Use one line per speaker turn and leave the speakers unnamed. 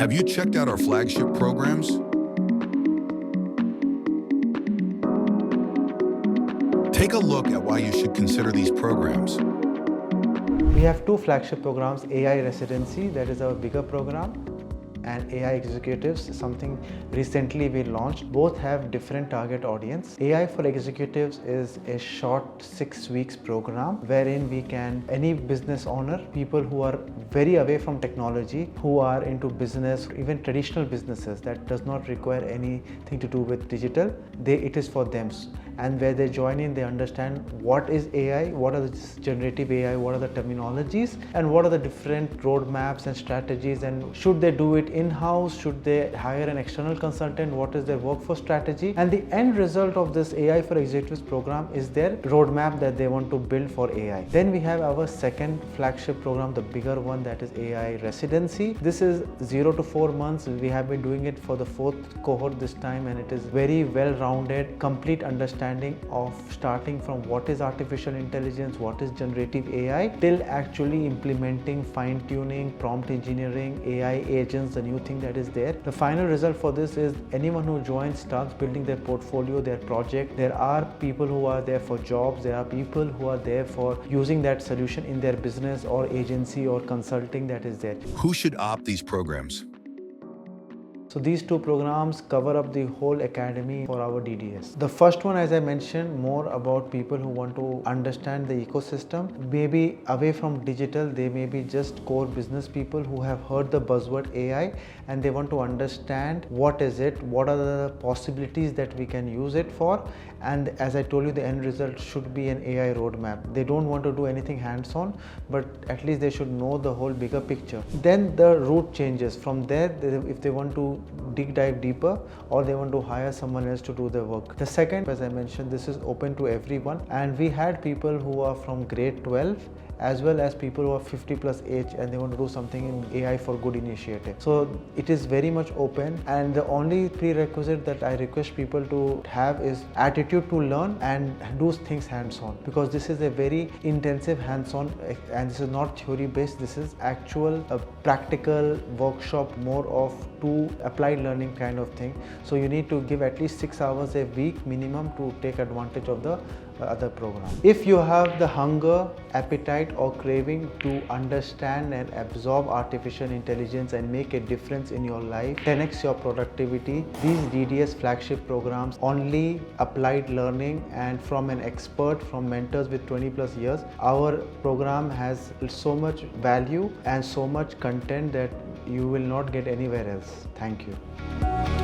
Have you checked out our flagship programs? Take a look at why you should consider these programs.
We have two flagship programs, AI Residency, that is our bigger program, and AI Executives, something recently we launched. Both have different target audience. AI for Executives is a short 6 weeks program wherein we can, any business owner, people who are very away from technology, who are into business, even traditional businesses that does not require anything to do with digital, it is for them. And where they join in, they understand what is AI, what are the generative AI, what are the terminologies, and what are the different roadmaps and strategies, and should they do it in-house, should they hire an external consultant, what is their workforce strategy. And the end result of this AI for Executives program is their roadmap that they want to build for AI. Then we have our second flagship program, the bigger one, that is AI Residency. This is 0 to 4 months. We have been doing it for the 4th cohort this time, and it is very well-rounded, complete understanding of starting from what is artificial intelligence, what is generative AI, till actually implementing, fine-tuning, prompt engineering, AI agents, the new thing that is there. The final result for this is anyone who joins starts building their portfolio, their project. There are people who are there for jobs, there are people who are there for using that solution in their business or agency or consulting that is there.
Who should opt these programs?
So these two programs cover up the whole academy for our DDS. The first one, as I mentioned, more about people who want to understand the ecosystem, maybe away from digital. They may be just core business people who have heard the buzzword AI and they want to understand what is it, what are the possibilities that we can use it for, and as I told you, the end result should be an AI roadmap. They don't want to do anything hands-on, but at least they should know the whole bigger picture. Then the route changes. From there, if they want to dive deeper or they want to hire someone else to do the work. The second, as I mentioned, this is open to everyone, and we had people who are from grade 12 as well as people who are 50 plus age and they want to do something in AI for Good initiative. So it is very much open, and the only prerequisite that I request people to have is attitude to learn and do things hands-on, because this is a very intensive hands-on, and this is not theory based, this is actual practical workshop, more of to applied learning kind of thing. So you need to give at least 6 hours a week minimum to take advantage of the other program. If you have the hunger, appetite or craving to understand and absorb artificial intelligence and make a difference in your life, 10x your productivity, these DDS flagship programs, only applied learning and from an expert, from mentors with 20 plus years. Our program has so much value and so much content that you will not get anywhere else. Thank you.